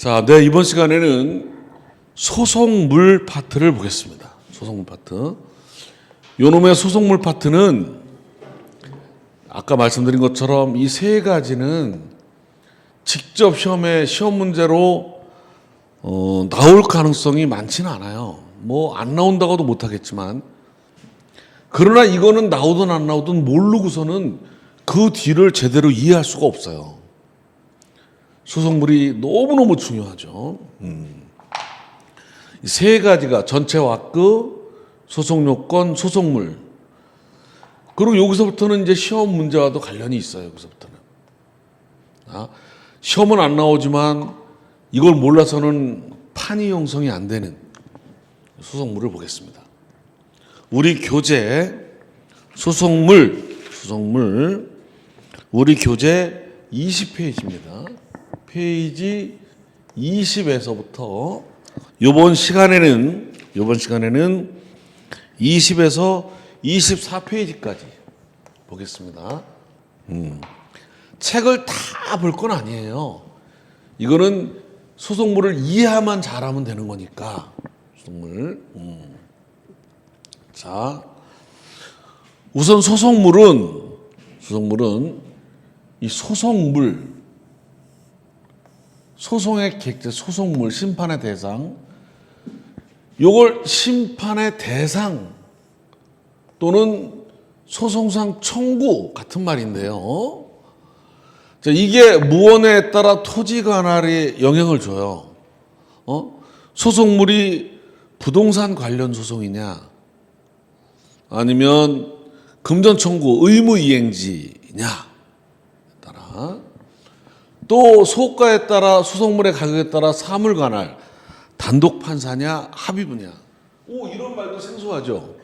자, 네, 이번 시간에는 소속물 파트를 보겠습니다. 소속물 파트. 요놈의 소속물 파트는 아까 말씀드린 것처럼 이 세 가지는 직접 시험 문제로 나올 가능성이 많지는 않아요. 뭐 안 나온다고도 못하겠지만, 그러나 이거는 나오든 안 나오든 모르고서는 그 뒤를 제대로 이해할 수가 없어요. 소속물이 너무너무 중요하죠. 이 세 가지가 전체 와크, 소속요건, 소속물. 그리고 여기서부터는 이제 시험 문제와도 관련이 있어요. 여기서부터는. 시험은 안 나오지만 이걸 몰라서는 판이 형성이 안 되는 소속물을 보겠습니다. 우리 교재 소속물 우리 교재 20페이지입니다. 페이지 20에서부터 이번 시간에는 20에서 24페이지까지 보겠습니다. 책을 다 볼 건 아니에요. 이거는 소속물을 이해만 잘하면 되는 거니까. 소속물. 자, 우선 소속물은 이 소송의 객체, 소속물, 심판의 대상, 요걸 심판의 대상 또는 소송상 청구 같은 말인데요. 자, 이게 무언에 따라 토지 관할에 영향을 줘요. 소속물이 부동산 관련 소송이냐, 아니면 금전 청구 의무 이행지냐 따라, 또 소가에 따라 소속물의 가격에 따라 사물 관할, 단독 판사냐, 합의부냐. 이런 말도 생소하죠.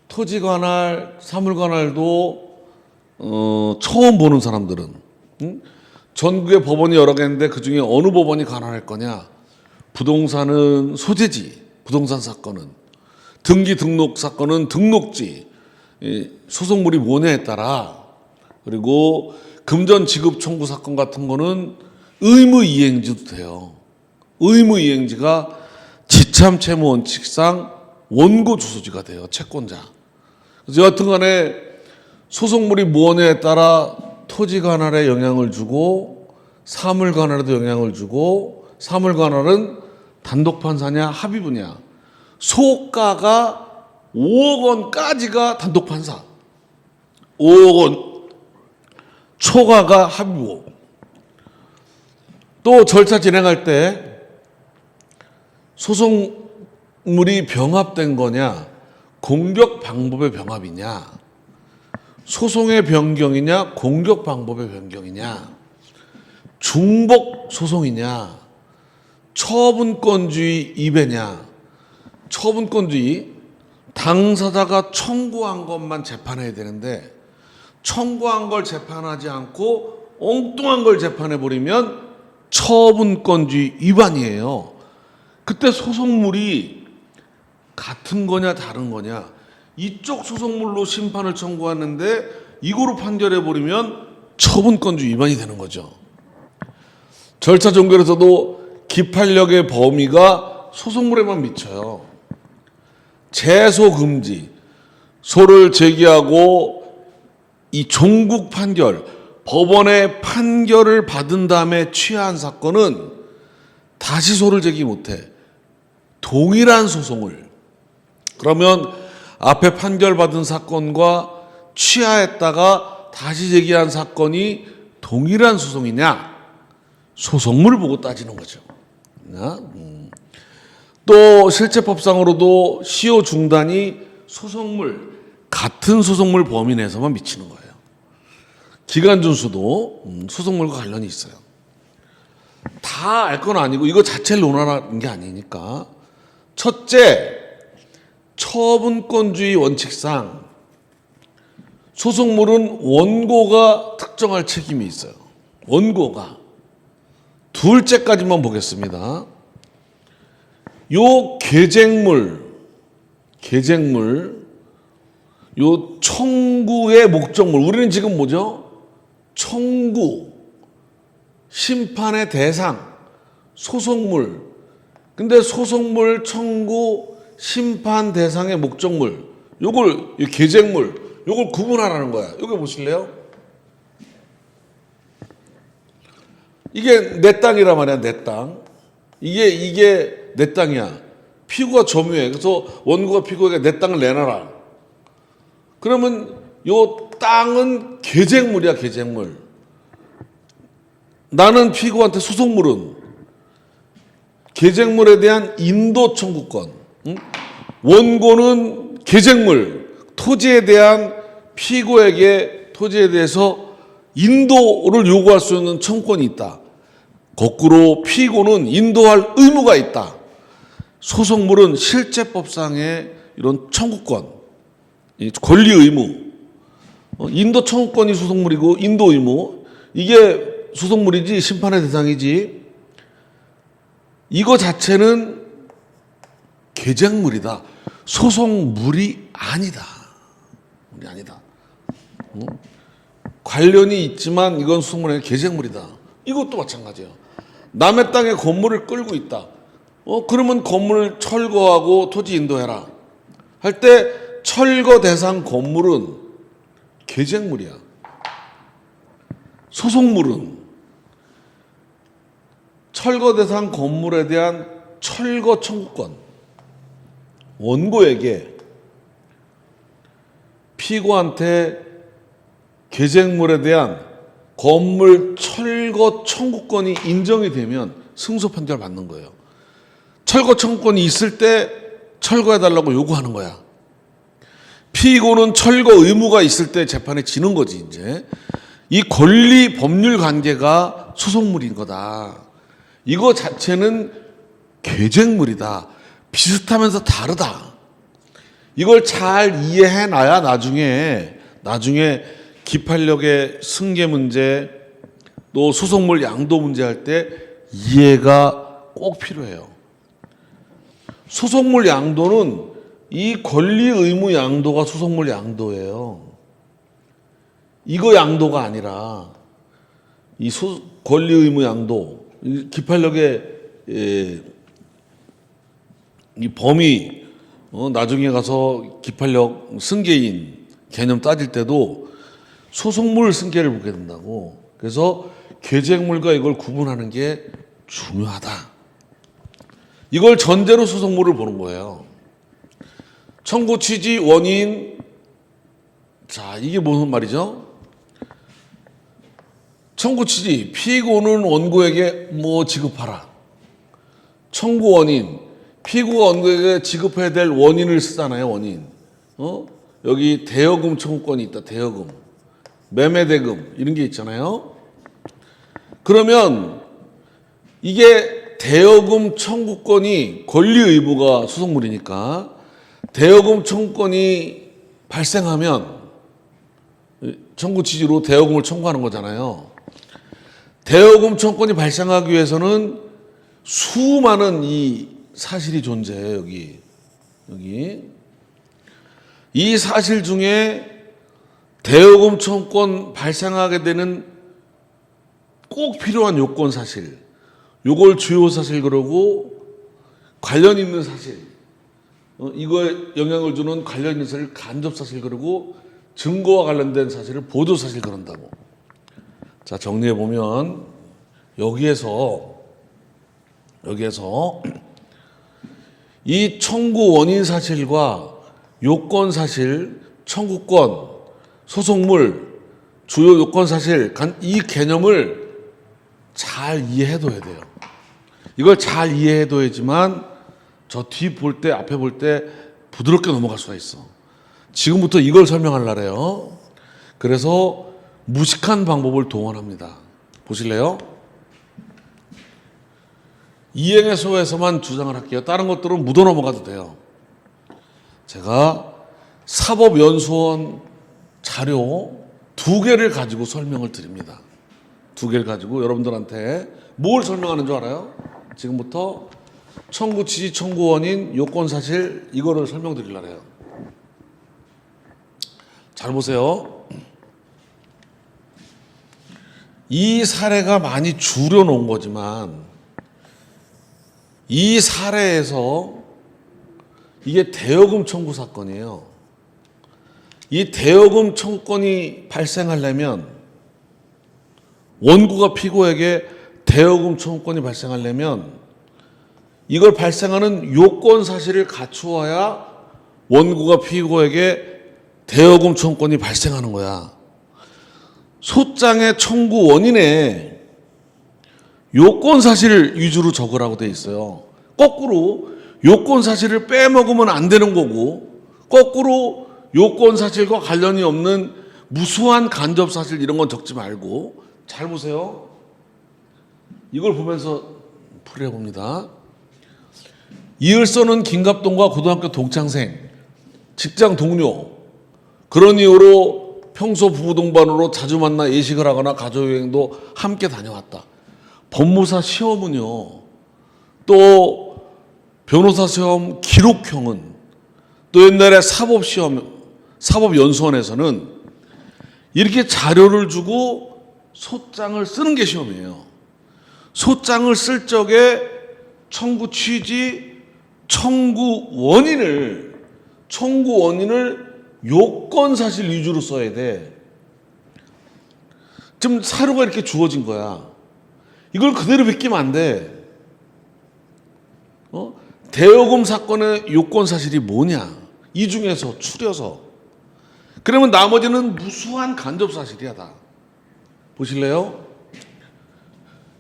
토지 관할, 사물 관할도 처음 보는 사람들은, 전국에 법원이 여러 개인데 그 중에 어느 법원이 관할할 거냐. 부동산은 소재지, 부동산 사건은 등기 등록 사건은 등록지, 소속물이 뭐냐에 따라, 그리고 금전 지급 청구 사건 같은 거는 의무 이행지도 돼요. 의무 이행지가 지참 채무 원칙상 원고 주소지가 돼요. 채권자. 그래서 여하튼 간에 소속물이 무언에 따라 토지 관할에 영향을 주고, 사물 관할에도 영향을 주고, 사물 관할은 단독 판사냐 합의부냐. 소가가 5억 원까지가 단독 판사, 5억 원 초과가 합의부. 또 절차 진행할 때 소속물이 병합된 거냐, 공격 방법의 병합이냐, 소송의 변경이냐, 공격 방법의 변경이냐, 중복 소송이냐, 처분권주의 위배냐. 처분권주의, 당사자가 청구한 것만 재판해야 되는데 청구한 걸 재판하지 않고 엉뚱한 걸 재판해버리면 처분권주의 위반이에요. 그때 소속물이 같은 거냐 다른 거냐, 이쪽 소속물로 심판을 청구하는데 이거로 판결해버리면 처분권주의 위반이 되는 거죠. 절차 종결에서도 기판력의 범위가 소속물에만 미쳐요. 제소 금지, 소를 제기하고 이 종국 판결, 법원의 판결을 받은 다음에 취하한 사건은 다시 소를 제기 못해. 동일한 소송을. 그러면 앞에 판결받은 사건과 취하했다가 다시 제기한 사건이 동일한 소송이냐? 소속물을 보고 따지는 거죠. 또 실체법상으로도 시효 중단이 소속물, 같은 소속물 범위 내에서만 미치는 거예요. 기간준수도 소속물과 관련이 있어요. 다 알 건 아니고 이거 자체를 논하는 게 아니니까. 첫째, 처분권주의 원칙상 소속물은 원고가 특정할 책임이 있어요. 원고가. 둘째까지만 보겠습니다. 요 계쟁물, 요 청구의 목적물, 우리는 지금 뭐죠? 청구, 심판의 대상, 소속물. 근데 소속물 청구 심판 대상의 목적물. 요걸 계쟁물. 요걸 구분하라는 거야. 요거 보실래요? 이게 내 땅이란 말이야, 내 땅. 이게 내 땅이야. 피고가 점유해. 그래서 원고가 피고에게 내 땅을 내놔라. 그러면 요 땅은 계쟁물이야, 계쟁물. 나는 피고한테 소속물은 계쟁물에 대한 인도 청구권. 원고는 계쟁물, 토지에 대한 피고에게 토지에 대해서 인도를 요구할 수 있는 청구권이 있다. 거꾸로 피고는 인도할 의무가 있다. 소속물은 실제법상의 이런 청구권, 권리 의무. 인도 청구권이 소속물이고 인도 의무. 이게 소속물이지 심판의 대상이지. 이거 자체는 계쟁물이다. 소속물이 아니다. 물이 아니다. 관련이 있지만 이건 소속물이 아니라 계쟁물이다. 이것도 마찬가지예요. 남의 땅에 건물을 끌고 있다. 그러면 건물을 철거하고 토지 인도해라. 할 때 철거 대상 건물은 계쟁물이야. 소속물은 철거 대상 건물에 대한 철거 청구권. 원고에게 피고한테 계쟁물에 대한 건물 철거 청구권이 인정이 되면 승소 판결을 받는 거예요. 철거 청구권이 있을 때 철거해달라고 요구하는 거야. 피고는 철거 의무가 있을 때 재판에 지는 거지, 이제. 이 권리 법률 관계가 소속물인 거다. 이거 자체는 계쟁물이다. 비슷하면서 다르다. 이걸 잘 이해해 놔야 나중에 기판력의 승계 문제, 또 소속물 양도 문제 할 때 이해가 꼭 필요해요. 소속물 양도는 이 권리 의무 양도가 소속물 양도예요. 이거 양도가 아니라 이 권리 의무 양도, 기판력의 이 범위, 나중에 가서 기판력 승계인 개념 따질 때도 소속물 승계를 보게 된다고. 그래서 계쟁물과 이걸 구분하는 게 중요하다. 이걸 전제로 소속물을 보는 거예요. 청구 취지 원인. 자, 이게 무슨 말이죠? 청구 취지, 피고는 원고에게 뭐 지급하라. 청구 원인, 피고가 원고에게 지급해야 될 원인을 쓰잖아요, 원인. 여기 대여금 청구권이 있다, 대여금. 매매대금, 이런 게 있잖아요. 그러면 이게 대여금 청구권이 권리 의무가 소속물이니까 대여금 청구권이 발생하면 청구 취지로 대여금을 청구하는 거잖아요. 대여금 청구권이 발생하기 위해서는 수많은 이 사실이 존재해요, 여기. 이 사실 중에 대여금 청구권 발생하게 되는 꼭 필요한 요건 사실, 요걸 주요 사실 그러고 관련 있는 사실, 이거에 영향을 주는 관련 있는 사실 간접 사실 그러고 증거와 관련된 사실을 보도 사실 그런다고. 자, 정리해 보면 여기에서 이 청구 원인 사실과 요건 사실, 청구권, 소속물, 주요 요건 사실, 이 개념을 잘 이해해둬야 돼요. 이걸 잘 이해해둬야지만 저 뒤 볼 때, 앞에 볼 때 부드럽게 넘어갈 수가 있어. 지금부터 이걸 설명하려래요. 그래서 무식한 방법을 동원합니다. 보실래요? 이행해소에서만 주장을 할게요. 다른 것들은 묻어 넘어가도 돼요. 제가 사법연수원 자료 2개를 가지고 설명을 드립니다. 2개를 가지고 여러분들한테 뭘 설명하는 줄 알아요? 지금부터 청구 취지, 청구 원인, 요건 사실 이거를 설명드리려고 해요. 잘 보세요. 이 사례가 많이 줄여놓은 거지만 이 사례에서 이게 대여금 청구 사건이에요. 이 대여금 청구권이 발생하려면 원고가 피고에게 대여금 청구권이 발생하려면 이걸 발생하는 요건 사실을 갖추어야 원고가 피고에게 대여금 청구권이 발생하는 거야. 소장의 청구 원인에 요건 사실을 위주로 적으라고 돼 있어요. 거꾸로 요건 사실을 빼먹으면 안 되는 거고, 거꾸로 요건 사실과 관련이 없는 무수한 간접 사실 이런 건 적지 말고, 잘 보세요. 이걸 보면서 풀어봅니다. 이을서는 김갑동과 고등학교 동창생, 직장 동료, 그런 이유로 평소 부부 동반으로 자주 만나 예식을 하거나 가족여행도 함께 다녀왔다. 법무사 시험은요, 또 변호사 시험 기록형은, 또 옛날에 사법시험, 사법연수원에서는 이렇게 자료를 주고 소장을 쓰는 게 시험이에요. 소장을 쓸 적에 청구 취지, 청구 원인을 요건 사실 위주로 써야 돼. 지금 사료가 이렇게 주어진 거야. 이걸 그대로 베끼면 안 돼. 대여금 사건의 요건 사실이 뭐냐? 이 중에서 추려서. 그러면 나머지는 무수한 간접 사실이야, 다. 보실래요?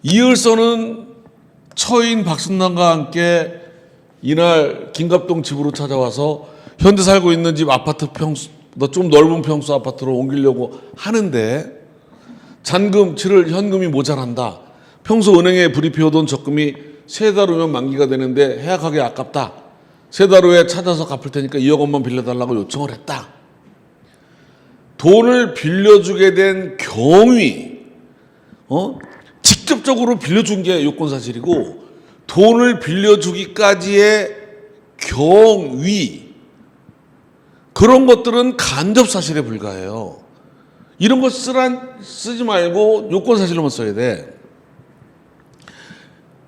이을서는 처인 박순남과 함께 이날 김갑동 집으로 찾아와서 현재 살고 있는 집 아파트 좀 넓은 평수 아파트로 옮기려고 하는데 잔금 치를 현금이 모자란다. 평소 은행에 불입해오던 적금이 3달 후면 만기가 되는데 해약하기 아깝다. 3달 후에 찾아서 갚을 테니까 2억 원만 빌려달라고 요청을 했다. 돈을 빌려주게 된 경위, 직접적으로 빌려준 게 요건 사실이고, 돈을 빌려주기까지의 경위, 그런 것들은 간접 사실에 불과해요. 이런 거 쓰지 말고 요건 사실로만 써야 돼.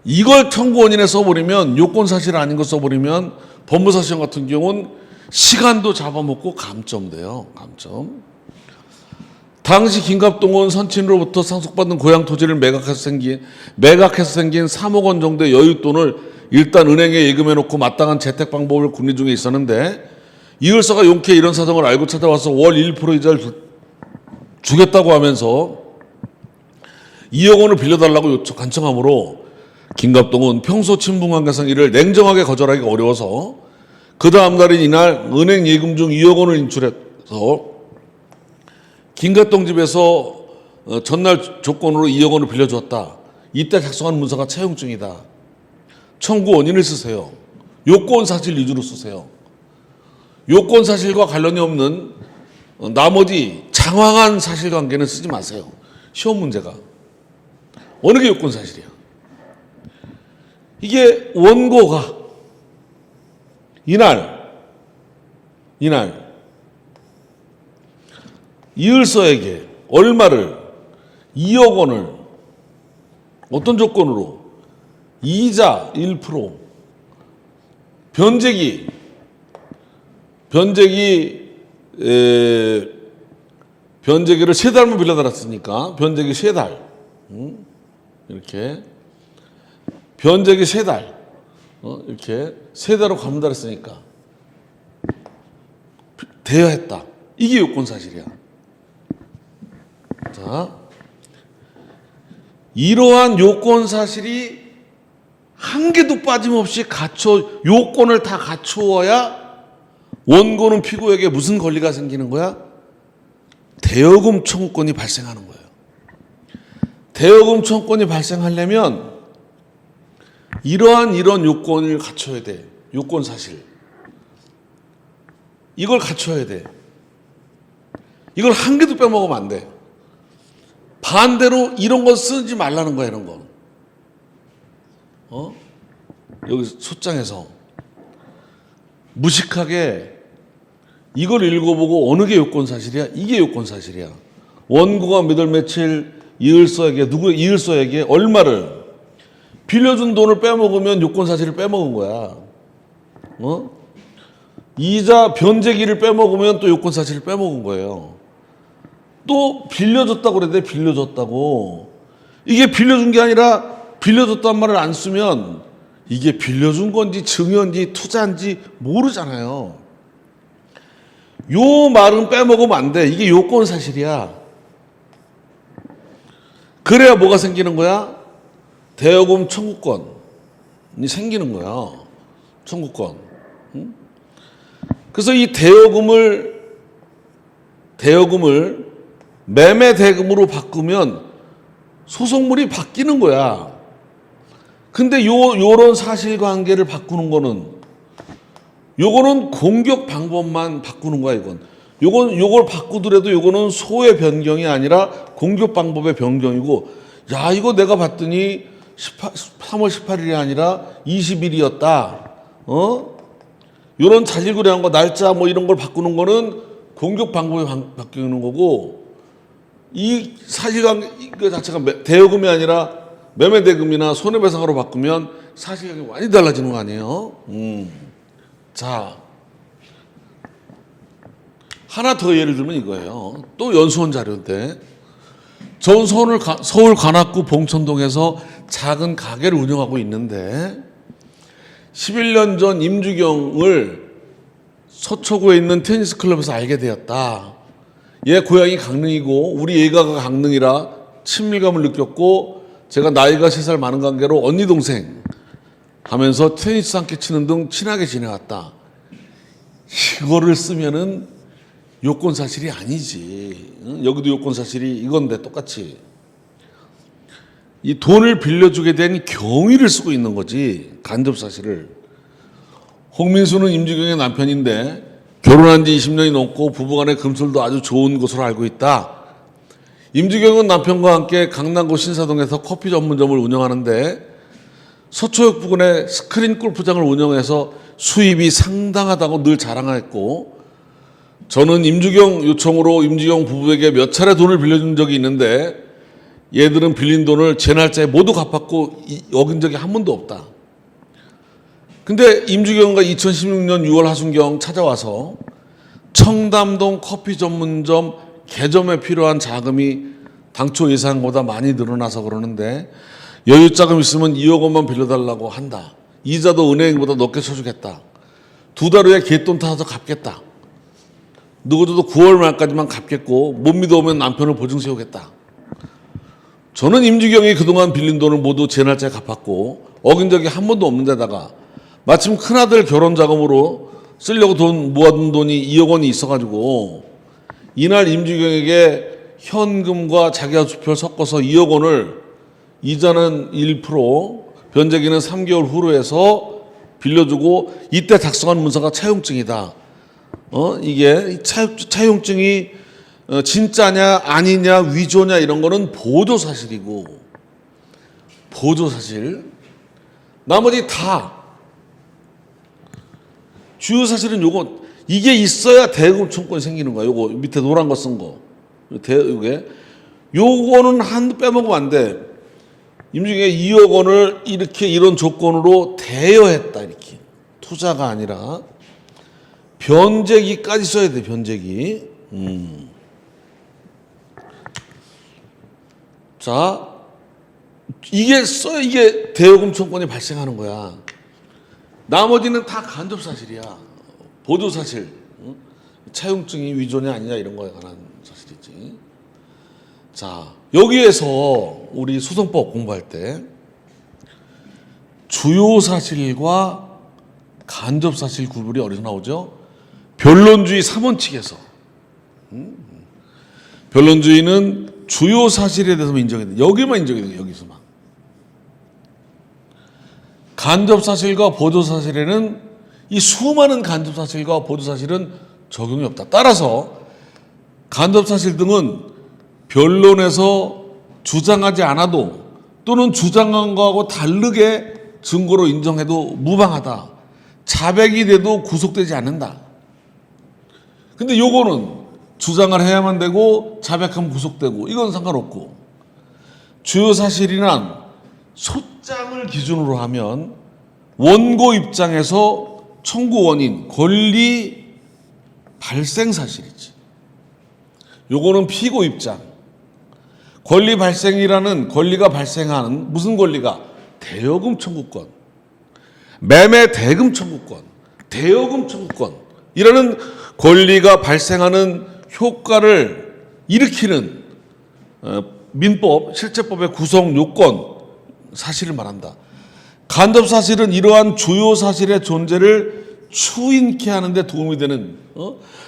이걸 청구 원인에 써버리면, 요건 사실 아닌 거 써버리면 법무사 시험 같은 경우는 시간도 잡아먹고 감점돼요. 감점. 당시 김갑동은 선친으로부터 상속받은 고향 토지를 매각해서 생긴 3억 원 정도의 여윳돈을 일단 은행에 예금해놓고 마땅한 재택 방법을 궁리 중에 있었는데, 이을서가 용케 이런 사정을 알고 찾아와서 월 1% 이자를 주겠다고 하면서 2억 원을 빌려달라고 간청하므로 김갑동은 평소 친분 관계상 이를 냉정하게 거절하기가 어려워서 그 다음 날인 이날 은행 예금 중 2억 원을 인출해서 김갑동 집에서 전날 조건으로 2억 원을 빌려주었다. 이때 작성한 문서가 채용증이다. 청구 원인을 쓰세요. 요건 사실 위주로 쓰세요. 요건 사실과 관련이 없는 나머지 장황한 사실관계는 쓰지 마세요. 시험 문제가. 어느 게 요건 사실이야? 이게 원고가 이날 이을서에게 얼마를 2억 원을 어떤 조건으로 이자 1% 변제기를 3달만 빌려달았으니까 변제기 3달 이렇게 변제기 3달 이렇게 3달로 감달했으니까 대여했다. 이게 요건 사실이야. 자, 이러한 요건 사실이 한 개도 빠짐없이 요건을 다 갖추어야 원고는 피고에게 무슨 권리가 생기는 거야? 대여금 청구권이 발생하는 거예요. 대여금 청구권이 발생하려면 이런 요건을 갖춰야 돼. 요건 사실. 이걸 갖춰야 돼. 이걸 한 개도 빼먹으면 안 돼. 반대로 이런 거 쓰지 말라는 거야, 이런 거. 여기 소장에서 무식하게 이걸 읽어보고 어느 게 요건 사실이야? 이게 요건 사실이야. 원고가 몇 월 며칠 이을서에게 얼마를 빌려준 돈을 빼먹으면 요건 사실을 빼먹은 거야. 이자 변제기를 빼먹으면 또 요건 사실을 빼먹은 거예요. 또 빌려줬다고 그랬는데 빌려줬다고. 이게 빌려준 게 아니라 빌려줬단 말을 안 쓰면 이게 빌려준 건지 증여인지 투자인지 모르잖아요. 요 말은 빼먹으면 안 돼. 이게 요건 사실이야. 그래야 뭐가 생기는 거야? 대여금 청구권이 생기는 거야. 청구권. 그래서 이 대여금을 매매 대금으로 바꾸면 소송물이 바뀌는 거야. 근데 요런 사실관계를 바꾸는 거는 요거는 공격 방법만 바꾸는 거야, 이건. 요걸 바꾸더라도 요거는 소의 변경이 아니라 공격 방법의 변경이고, 야, 이거 내가 봤더니 3월 18일이 아니라 20일이었다. 요런 자질구레한 거, 날짜 뭐 이런 걸 바꾸는 거는 공격 방법이 바뀌는 거고, 이 사실관계 자체가 대여금이 아니라 매매대금이나 손해배상으로 바꾸면 사실관계가 많이 달라지는 거 아니에요? 자, 하나 더 예를 들면 이거예요. 또 연수원 자료인데, 전 서울 관악구 봉천동에서 작은 가게를 운영하고 있는데 11년 전 임주경을 서초구에 있는 테니스 클럽에서 알게 되었다. 얘 고향이 강릉이고 우리 애가가 강릉이라 친밀감을 느꼈고, 제가 나이가 3살 많은 관계로 언니 동생 하면서 테니스 함께 치는 등 친하게 지내왔다. 이거를 쓰면은 요건 사실이 아니지. 여기도 요건 사실이 이건데 똑같이. 이 돈을 빌려주게 된 경위를 쓰고 있는 거지. 간접 사실을. 홍민수는 임주경의 남편인데 결혼한 지 20년이 넘고 부부간의 금술도 아주 좋은 것으로 알고 있다. 임주경은 남편과 함께 강남구 신사동에서 커피 전문점을 운영하는데 서초역 부근에 스크린 골프장을 운영해서 수입이 상당하다고 늘 자랑했고, 저는 임주경 요청으로 임주경 부부에게 몇 차례 돈을 빌려준 적이 있는데 얘들은 빌린 돈을 제 날짜에 모두 갚았고 어긴 적이 한 번도 없다. 근데 임주경과 2016년 6월 하순경 찾아와서 청담동 커피 전문점 개점에 필요한 자금이 당초 예상보다 많이 늘어나서 그러는데 여유 자금 있으면 2억 원만 빌려달라고 한다. 이자도 은행보다 높게 쳐주겠다. 2달 후에 갯돈 타서 갚겠다. 누구도 9월 말까지만 갚겠고 못 믿어오면 남편을 보증 세우겠다. 저는 임주경이 그동안 빌린 돈을 모두 제 날짜에 갚았고 어긴 적이 한 번도 없는 데다가 마침 큰아들 결혼 자금으로 쓰려고 모아둔 돈이 2억 원이 있어가지고 이날 임주경에게 현금과 자기와수표를 섞어서 2억 원을 이자는 1%, 변제기는 3개월 후로 해서 빌려주고 이때 작성한 문서가 차용증이다. 이게 차용증이 진짜냐 아니냐 위조냐 이런 거는 보조사실이고, 보조사실. 나머지 다 주요 사실은 요거, 이게 있어야 대금 청구권이 생기는 거야. 요거 밑에 노란 거 쓴 거. 요거는 한 빼먹으면 안 돼. 임주경에 2억 원을 이렇게 이런 조건으로 대여했다. 이렇게. 투자가 아니라. 변제기까지 써야 돼. 변제기. 자, 이게 대여금 청구권이 발생하는 거야. 나머지는 다 간접 사실이야. 보조 사실. 차용증이 위조냐 아니냐 이런 거에 관한 사실이지. 자, 여기에서 우리 소송법 공부할 때 주요 사실과 간접 사실 구분이 어디서 나오죠? 변론주의 3원칙에서. 변론주의는 주요 사실에 대해서만 인정이 돼. 여기만 인정이 돼. 여기서만. 간접 사실과 보조 사실에는 이 수많은 간접 사실과 보조 사실은 적용이 없다. 따라서 간접 사실 등은 변론에서 주장하지 않아도 또는 주장한 거하고 다르게 증거로 인정해도 무방하다. 자백이 돼도 구속되지 않는다. 근데 요거는 주장을 해야만 되고 자백하면 구속되고 이건 상관없고, 주요 사실이란 소장을 기준으로 하면 원고 입장에서 청구 원인, 권리 발생 사실이지. 요거는 피고 입장. 권리 발생이라는 권리가 발생하는 무슨 권리가? 대여금 청구권, 매매 대금 청구권, 대여금 청구권 이라는 권리가 발생하는 효과를 일으키는 민법, 실제법의 구성 요건 사실을 말한다. 간접 사실은 이러한 주요 사실의 존재를 추인케 하는데 도움이 되는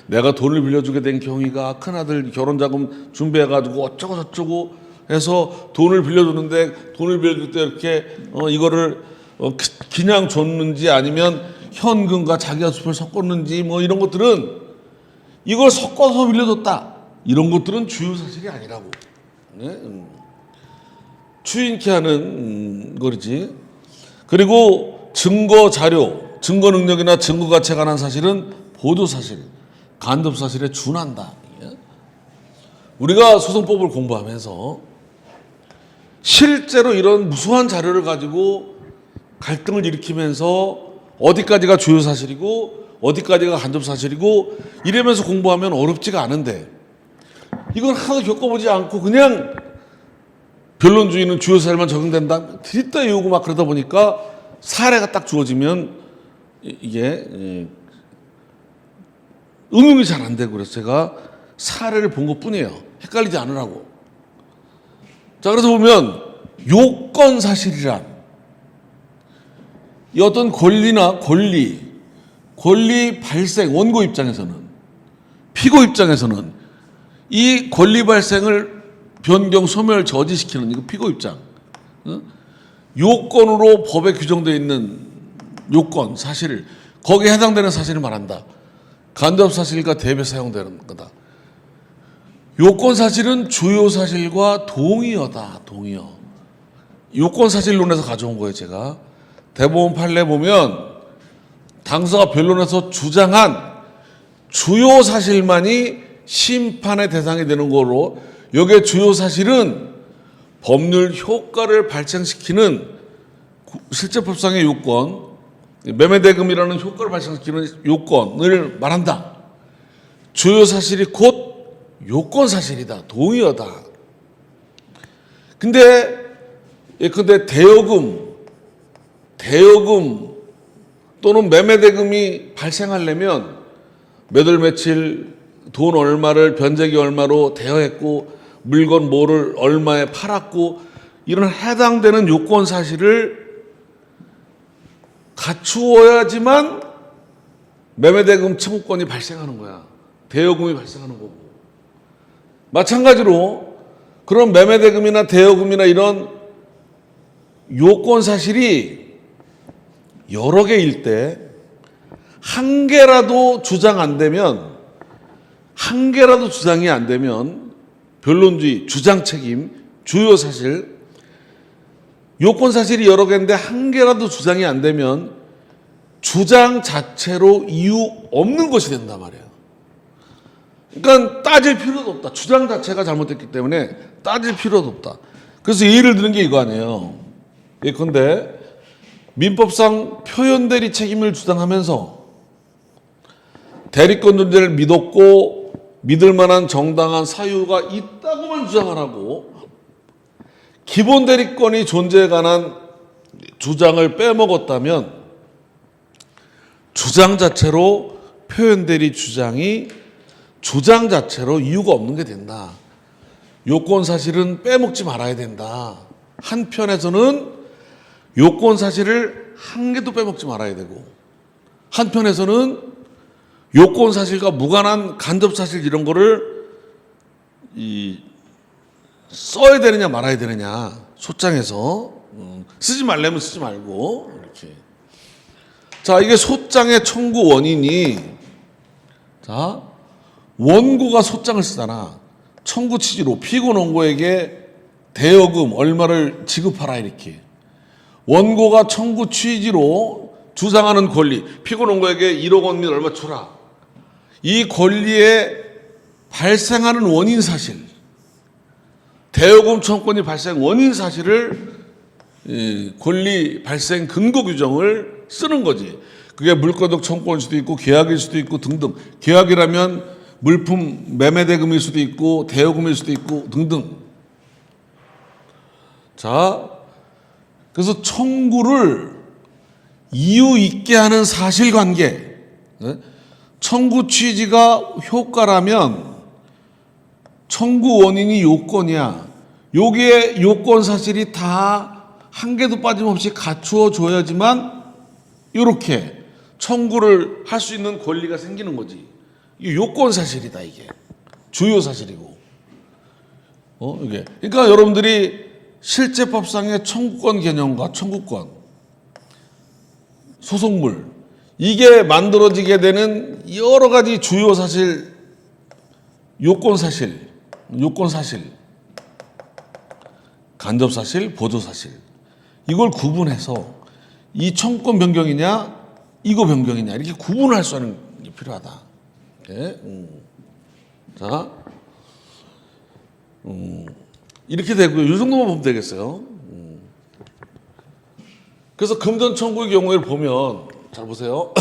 내가 돈을 빌려주게 된 경위가 큰아들 결혼자금 준비해가지고 어쩌고 저쩌고 해서 돈을 빌려주는데 돈을 빌려줄 때 이렇게 이거를 그냥 줬는지 아니면 현금과 자기가 수표를 섞었는지 뭐 이런 것들은 이걸 섞어서 빌려줬다. 이런 것들은 주요 사실이 아니라고. 네? 추인케 하는 거지. 그리고 증거 자료, 증거 능력이나 증거 가치에 관한 사실은 보도 사실, 간접 사실에 준한다. 우리가 소송법을 공부하면서 실제로 이런 무수한 자료를 가지고 갈등을 일으키면서 어디까지가 주요 사실이고 어디까지가 간접 사실이고 이러면서 공부하면 어렵지가 않은데 이건 하나도 겪어보지 않고 그냥 변론주의는 주요 사실만 적용된다. 드립다 외우고 막 그러다 보니까 사례가 딱 주어지면 이게 응용이 잘 안 되고 그래서 제가 사례를 본 것뿐이에요. 헷갈리지 않으라고. 자, 그래서 보면 요건 사실이란 이 어떤 권리나 권리 발생, 원고 입장에서는 피고 입장에서는 이 권리 발생을 변경, 소멸, 저지시키는 이거 피고 입장. 요건으로 법에 규정되어 있는 요건, 사실, 거기에 해당되는 사실을 말한다. 간접 사실과 대비 사용되는 거다. 요건 사실은 주요 사실과 동의어다. 동의어. 요건 사실론에서 가져온 거예요, 제가. 대법원 판례 보면 당사가 변론에서 주장한 주요 사실만이 심판의 대상이 되는 거로 여기에 주요 사실은 법률 효과를 발생시키는 실제법상의 요건, 매매대금이라는 효과를 발생시키는 요건을 말한다. 주요 사실이 곧 요건 사실이다. 동의어다. 근데 대여금 또는 매매대금이 발생하려면 몇 월 며칠 돈 얼마를 변제기 얼마로 대여했고 물건 뭐를 얼마에 팔았고 이런 해당되는 요건 사실을 갖추어야지만 매매대금 청구권이 발생하는 거야. 대여금이 발생하는 거고. 마찬가지로 그런 매매대금이나 대여금이나 이런 요건 사실이 여러 개일 때 한 개라도 주장이 안 되면 변론주의, 주장 책임, 주요 사실, 요건 사실이 여러 개인데 한 개라도 주장이 안 되면 주장 자체로 이유 없는 것이 된단 말이에요. 그러니까 따질 필요도 없다. 주장 자체가 잘못됐기 때문에 따질 필요도 없다. 그래서 예를 드는 게 이거 아니에요. 예컨대 민법상 표현대리 책임을 주장하면서 대리권 존재를 믿었고 믿을 만한 정당한 사유가 있다고만 주장을 하고 기본 대리권이 존재에 관한 주장을 빼먹었다면 주장 자체로 표현대리 주장이 주장 자체로 이유가 없는 게 된다. 요건 사실은 빼먹지 말아야 된다. 한편에서는 요건 사실을 한 개도 빼먹지 말아야 되고 한편에서는 요건 사실과 무관한 간접 사실 이런 거를 써야 되느냐 말아야 되느냐 소장에서 쓰지 말려면 쓰지 말고 이렇게. 자, 이게 소장의 청구 원인이 자 원고가 소장을 쓰잖아. 청구 취지로 피고 원고에게 대여금 얼마를 지급하라 이렇게. 원고가 청구 취지로 주장하는 권리, 피고 원고에게 1억 원 및 얼마 줘라. 이 권리에 발생하는 원인 사실, 대여금 청구권이 발생 원인 사실을 권리 발생 근거 규정을 쓰는 거지. 그게 물권적 청구일 수도 있고 계약일 수도 있고 등등. 계약이라면 물품 매매 대금일 수도 있고 대여금일 수도 있고 등등. 자, 그래서 청구를 이유 있게 하는 사실관계. 청구 취지가 효과라면 청구 원인이 요건이야. 요게 요건 사실이 다 한 개도 빠짐없이 갖추어 줘야지만 이렇게 청구를 할 수 있는 권리가 생기는 거지. 이게 요건 사실이다, 이게. 주요 사실이고. 이게. 그러니까 여러분들이 실제법상의 청구권 개념과 청구권, 소송물, 이게 만들어지게 되는 여러 가지 주요 사실, 요건 사실, 간접 사실, 보조 사실. 이걸 구분해서 이 청구권 변경이냐, 이거 변경이냐, 이렇게 구분할 수 있는 게 필요하다. 네? 자, 이렇게 되고요. 이 정도만 보면 되겠어요. 그래서 금전 청구의 경우를 보면, 잘 보세요.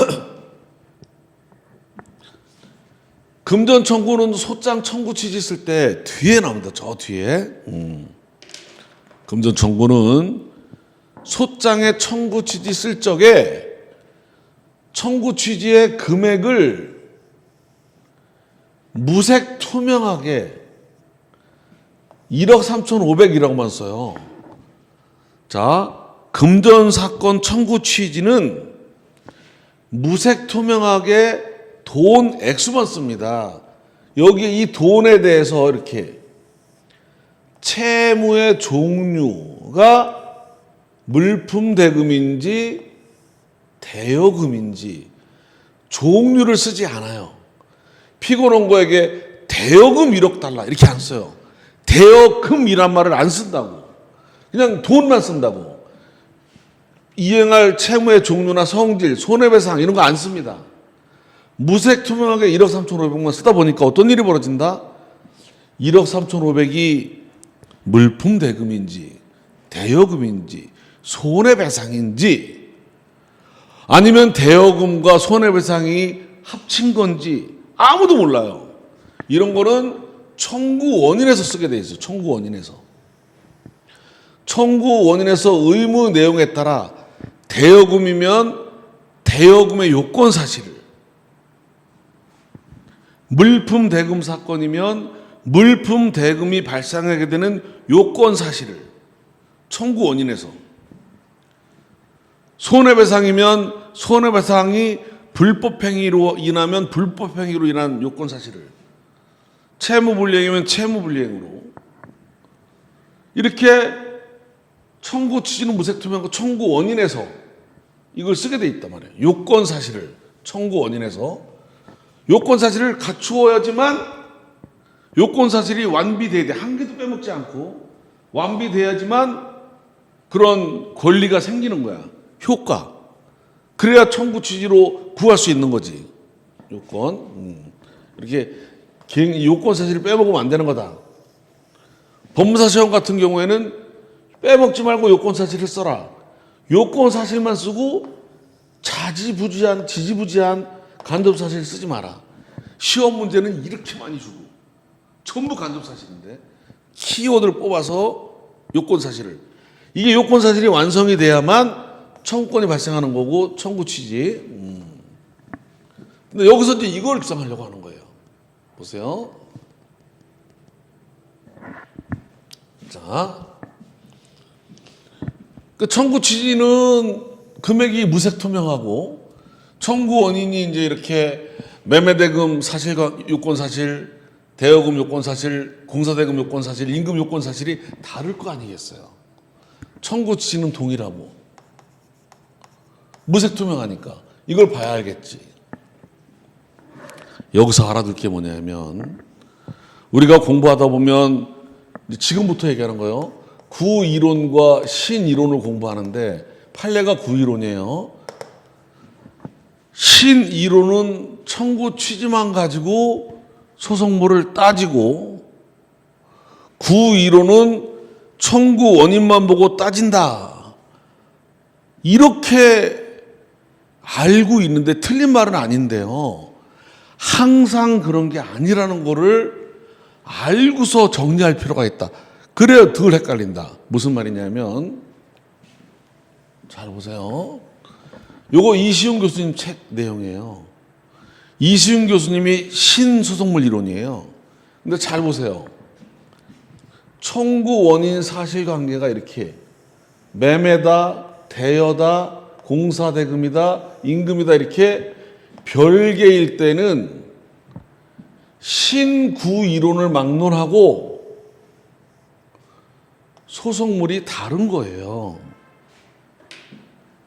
금전 청구는 소장 청구 취지 쓸 때 뒤에 나옵니다. 저 뒤에. 금전 청구는 소장의 청구 취지 쓸 적에 청구 취지의 금액을 무색 투명하게 1억 3,500이라고만 써요. 자, 금전 사건 청구 취지는 무색 투명하게 돈 액수만 씁니다. 여기 이 돈에 대해서 이렇게 채무의 종류가 물품 대금인지 대여금인지 종류를 쓰지 않아요. 피고론고에게 대여금 1억 달러 이렇게 안 써요. 대여금이란 말을 안 쓴다고. 그냥 돈만 쓴다고. 이행할 채무의 종류나 성질, 손해배상 이런 거 안 씁니다. 무색 투명하게 1억 3,500만 쓰다 보니까 어떤 일이 벌어진다? 1억 3,500이 물품 대금인지 대여금인지 손해배상인지 아니면 대여금과 손해배상이 합친 건지 아무도 몰라요. 이런 거는 청구 원인에서 쓰게 돼 있어요. 청구 원인에서. 청구 원인에서 의무 내용에 따라 대여금이면 대여금의 요건 사실을, 물품 대금 사건이면 물품 대금이 발생하게 되는 요건 사실을 청구 원인에서, 손해배상이면 손해배상이 불법행위로 인하면 불법행위로 인한 요건 사실을, 채무불이행이면 채무불이행으로, 이렇게 청구 취지는 무색투명하고 청구 원인에서 이걸 쓰게 돼 있단 말이에요. 요건 사실을 청구 원인에서 요건 사실을 갖추어야지만 요건 사실이 완비돼야 돼. 한 개도 빼먹지 않고 완비돼야지만 그런 권리가 생기는 거야. 효과. 그래야 청구 취지로 구할 수 있는 거지. 요건. 이렇게 요건 사실을 빼먹으면 안 되는 거다. 법무사 시험 같은 경우에는 빼먹지 말고 요건 사실을 써라. 요건 사실만 쓰고 자지부지한, 지지부지한 간접 사실 쓰지 마라. 시험 문제는 이렇게 많이 주고 전부 간접 사실인데 키워드를 뽑아서 요건 사실을, 이게 요건 사실이 완성이 돼야만 청구권이 발생하는 거고 청구 취지. 근데 여기서 이제 이걸 구성하려고 하는 거예요. 보세요. 자, 그 청구 취지는 금액이 무색투명하고 청구 원인이 이제 이렇게 매매대금 사실과 요건 사실, 대여금 요건 사실, 공사대금 요건 사실, 임금 요건 사실이 다를 거 아니겠어요. 청구 취지는 동일하고 무색투명하니까 이걸 봐야 알겠지. 여기서 알아둘 게 뭐냐면 우리가 공부하다 보면 지금부터 얘기하는 거예요. 구이론과 신이론을 공부하는데 판례가 구이론이에요. 신이론은 청구 취지만 가지고 소송물을 따지고 구이론은 청구 원인만 보고 따진다. 이렇게 알고 있는데 틀린 말은 아닌데요. 항상 그런 게 아니라는 거를 알고서 정리할 필요가 있다. 그래야 덜 헷갈린다. 무슨 말이냐면, 잘 보세요. 요거 이시훈 교수님 책 내용이에요. 이시훈 교수님이 신수속물 이론이에요. 근데 잘 보세요. 청구 원인 사실관계가 이렇게 매매다, 대여다, 공사대금이다, 임금이다 이렇게 별개일 때는 신구 이론을 막론하고 소속물이 다른 거예요.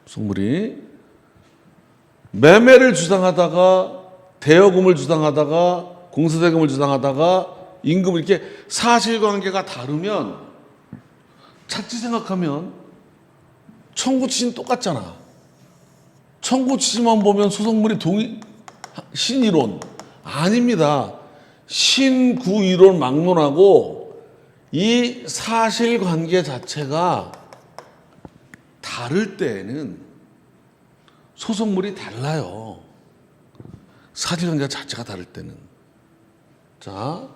소속물이 매매를 주장하다가 대여금을 주장하다가 공사대금을 주장하다가 임금을 이렇게 사실관계가 다르면 자칫 생각하면 청구치진 똑같잖아. 청구치지만 보면 소속물이 신이론 아닙니다. 신구이론 막론하고 이 사실관계 자체가 다를 때에는 소속물이 달라요. 사실관계 자체가 다를 때는. 자,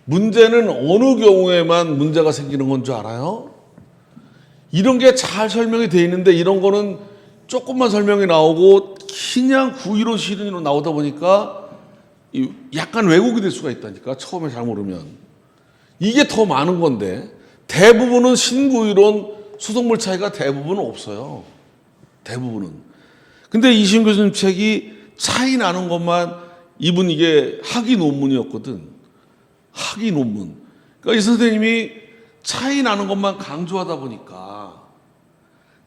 문제는 어느 경우에만 문제가 생기는 건 줄 알아요? 이런 게 잘 설명이 돼 있는데 이런 거는 조금만 설명이 나오고 그냥 구이론 실이론 나오다 보니까 약간 왜곡이 될 수가 있다니까. 처음에 잘 모르면. 이게 더 많은 건데 대부분은 신구이론 소속물 차이가 대부분은 없어요. 대부분은. 근데 이시훈 교수님 책이 차이 나는 것만, 이분 이게 학위 논문이었거든. 학위 논문. 그러니까 이 선생님이 차이 나는 것만 강조하다 보니까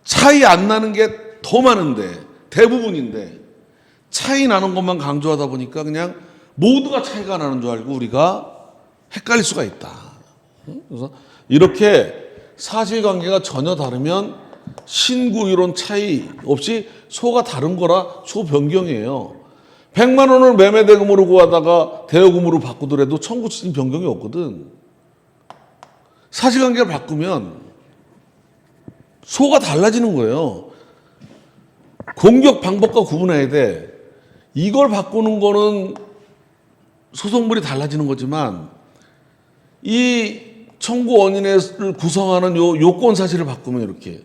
차이 안 나는 게 더 많은데, 대부분인데 차이 나는 것만 강조하다 보니까 그냥 모두가 차이가 나는 줄 알고 우리가 헷갈릴 수가 있다. 그래서 이렇게 사실관계가 전혀 다르면 신구이론 차이 없이 소가 다른 거라 소 변경이에요. 100만 원을 매매대금으로 구하다가 대여금으로 바꾸더라도 청구치진 변경이 없거든. 사실관계를 바꾸면 소가 달라지는 거예요. 공격 방법과 구분해야 돼. 이걸 바꾸는 거는 소속물이 달라지는 거지만 이 청구 원인을 구성하는 요 요건 사실을 바꾸면 이렇게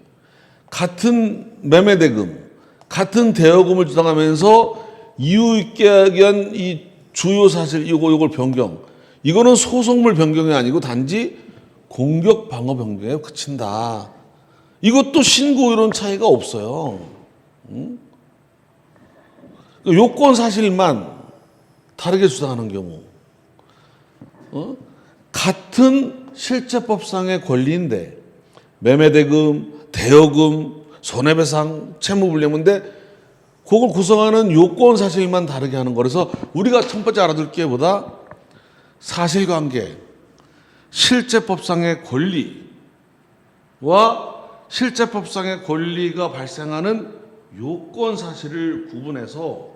같은 매매대금, 같은 대여금을 주장하면서 이유 있게 하기한 이 주요 사실 요걸 변경. 이거는 소속물 변경이 아니고 단지 공격 방어 변경에 그친다. 이것도 신구 이론 차이가 없어요. 요건 사실만 다르게 주장하는 경우, 같은 실제법상의 권리인데 매매대금, 대여금, 손해배상, 채무불이행인데 그걸 구성하는 요건 사실만 다르게 하는 거라서 우리가 첫 번째 알아둘 게 보다 사실관계, 실제법상의 권리와 실제법상의 권리가 발생하는 요건 사실을 구분해서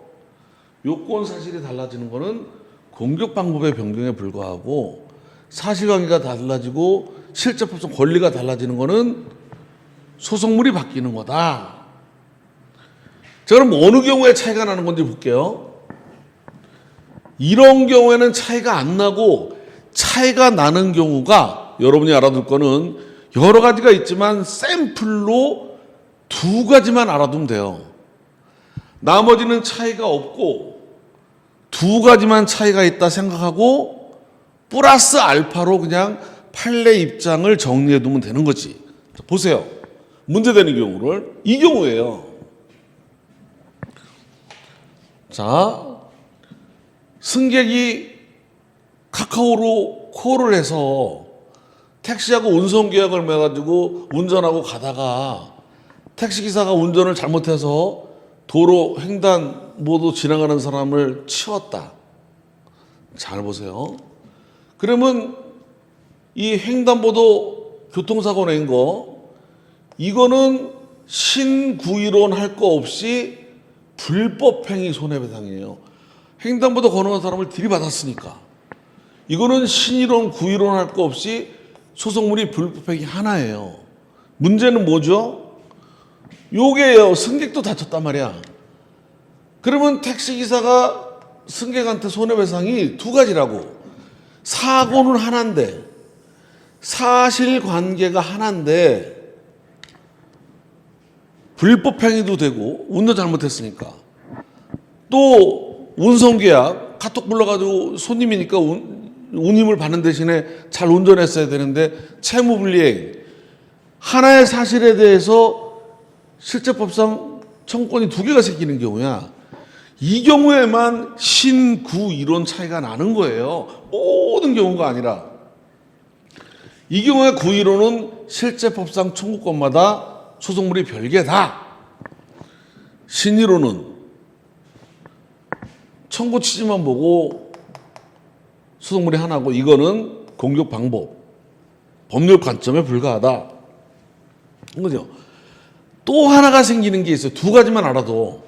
요건 사실이 달라지는 것은 공격 방법의 변경에 불과하고 사실관계가 달라지고 실제법상 권리가 달라지는 것은 소속물이 바뀌는 거다. 자, 그럼 어느 경우에 차이가 나는 건지 볼게요. 이런 경우에는 차이가 안 나고 차이가 나는 경우가 여러분이 알아둘 거는 여러 가지가 있지만 샘플로 2가지만 알아두면 돼요. 나머지는 차이가 없고 2가지만 차이가 있다 생각하고 플러스 알파로 그냥 판례 입장을 정리해 두면 되는 거지. 보세요. 문제되는 경우를 이 경우예요. 자, 승객이 카카오로 콜을 해서 택시하고 운송 계약을 맺어가지고 운전하고 가다가 택시기사가 운전을 잘못해서 도로 횡단보도 지나가는 사람을 치웠다. 잘 보세요. 그러면 이 횡단보도 교통사고 낸 거, 이거는 신구이론 할 거 없이 불법행위 손해배상이에요. 횡단보도 건너는 사람을 들이받았으니까. 이거는 신이론, 구이론 할 거 없이 소속물이 불법행위 하나예요. 문제는 뭐죠? 요게요, 승객도 다쳤단 말이야. 그러면 택시기사가 승객한테 손해배상이 두 가지라고. 사고는 하나인데, 사실관계가 하나인데, 불법행위도 되고, 운전 잘못했으니까. 또, 운송계약, 카톡 불러가지고 손님이니까 운임을 받는 대신에 잘 운전했어야 되는데, 채무불이행. 하나의 사실에 대해서 실제법상 청구권이 두 개가 생기는 경우야. 이 경우에만 신구 이론 차이가 나는 거예요. 모든 경우가 아니라. 이 경우에 구이론은 실제법상 청구권마다 소송물이 별개다. 신이론은 청구 취지만 보고 소송물이 하나고, 이거는 공격 방법, 법률 관점에 불과하다. 그죠? 또 하나가 생기는 게 있어요. 두 가지만 알아도.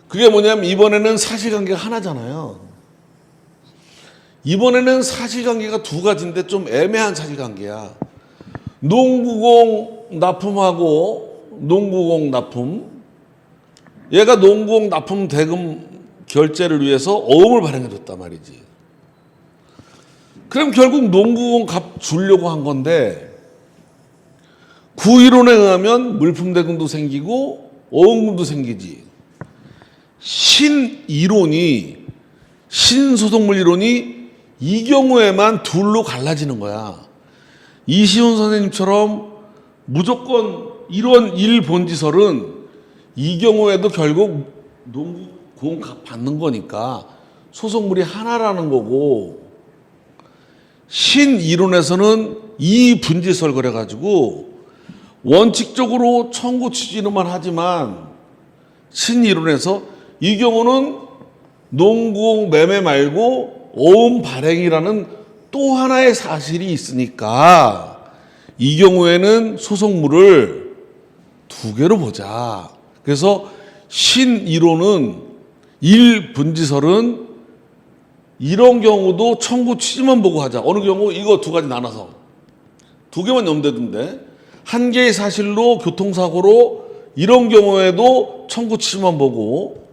그게 뭐냐면, 이번에는 사실관계가 하나잖아요. 이번에는 사실관계가 두 가지인데 좀 애매한 사실관계야. 농구공 납품하고 농구공 납품. 얘가 농구공 납품 대금 결제를 위해서 어음을 발행해줬단 말이지. 그럼 결국 농구공 값 주려고 한 건데, 구이론에 의하면 물품 대금도 생기고 어음금도 생기지. 신이론이, 신소송물 이론이 이 경우에만 둘로 갈라지는 거야. 이시훈 선생님처럼 무조건 이런 일본지설은 이 경우에도 결국 농구공 값 받는 거니까 소송물이 하나라는 거고, 신이론에서는 이 분지설 그래가지고 원칙적으로 청구 취지로만 하지만, 신이론에서 이 경우는 농구공 매매 말고 어음 발행이라는 또 하나의 사실이 있으니까 이 경우에는 소송물을 두 개로 보자. 그래서 신이론은 일분지설은 이런 경우도 청구 취지만 보고 하자. 어느 경우 이거 두 가지 나눠서 두 개만 염두에 둔대. 한 개의 사실로 교통사고로 이런 경우에도 청구 취지만 보고,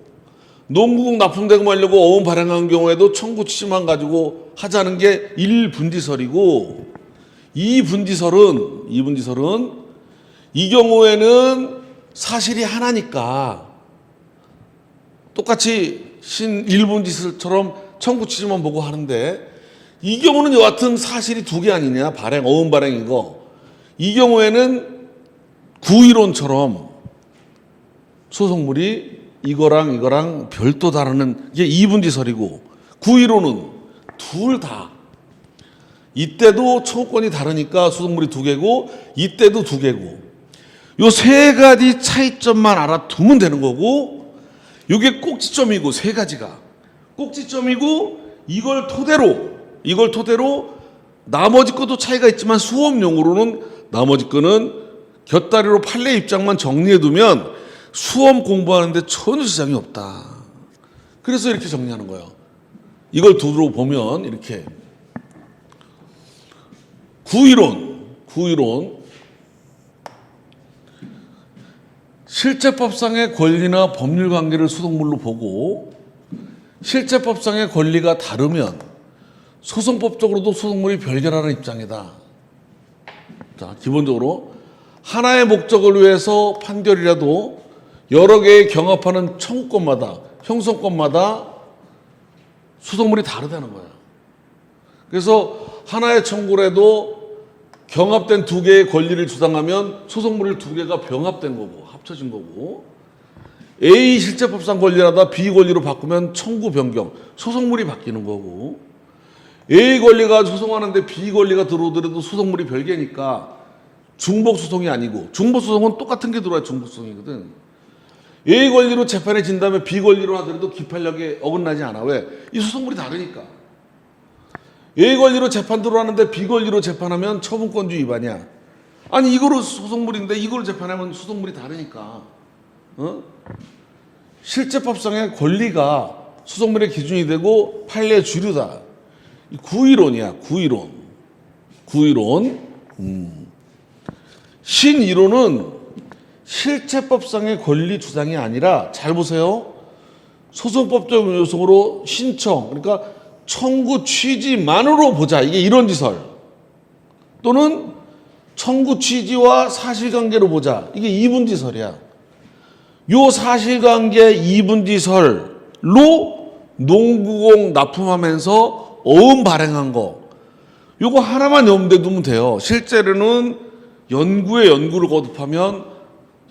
농구공 납품대금 하려고 어음 발행한 경우에도 청구 취지만 가지고 하자는 게 일분지설이고, 이분지설은 이 경우에는 사실이 하나니까 똑같이 일분지설처럼 청구 취지만 보고 하는데, 이 경우는 여하튼 사실이 두 개 아니냐. 발행, 어음 발행이고, 이 경우에는 구이론처럼 소송물이 이거랑 별도 다루는 게 이분지설이고, 구이론은 둘 다 이때도 청구권이 다르니까 소송물이 두 개고 이때도 두 개고, 요 세 가지 차이점만 알아두면 되는 거고, 이게 꼭지점이고, 세 가지가 꼭지점이고, 이걸 토대로 나머지 것도 차이가 있지만 수험용으로는 나머지 거는 곁다리로 판례 입장만 정리해두면 수험 공부하는데 전혀 지장이 없다. 그래서 이렇게 정리하는 거예요. 이걸 두루 보면 이렇게 구이론 실제법상의 권리나 법률 관계를 소송물로 보고, 실제법상의 권리가 다르면 소송법적으로도 소송물이 별개라는 입장이다. 자, 기본적으로 하나의 목적을 위해서 판결이라도 여러 개의 경합하는 청구권마다, 형성권마다 소송물이 다르다는 거야. 그래서 하나의 청구라도 경합된 두 개의 권리를 주장하면 소송물 두 개가 병합된 거고, 합쳐진 거고, A 실제법상 권리라다 B 권리로 바꾸면 청구 변경, 소송물이 바뀌는 거고, A 권리가 소송하는데 B 권리가 들어오더라도 소송물이 별개니까 중복소송이 아니고, 중복소송은 똑같은 게 들어와야 중복소송이거든. A 권리로 재판에 진 다음에 B 권리로 하더라도 기판력에 어긋나지 않아. 왜? 이 소송물이 다르니까. A 권리로 재판 들어왔는데 B 권리로 재판하면 처분권주 위반이야. 아니, 이거로 소송물인데 이거로 재판하면 소송물이 다르니까. 실제법상의 권리가 소송물의 기준이 되고 판례의 주류다. 구이론이야, 구이론. 신이론은 실체법상의 권리 주장이 아니라, 잘 보세요. 소송법적 요소로 신청, 그러니까 청구 취지만으로 보자. 이게 이론지설. 또는 청구 취지와 사실관계로 보자. 이게 이분지설이야. 요 사실관계 이분지설로 농구공 납품하면서 어음 발행한 거. 요거 하나만 염두에 두면 돼요. 실제로는 연구에 연구를 거듭하면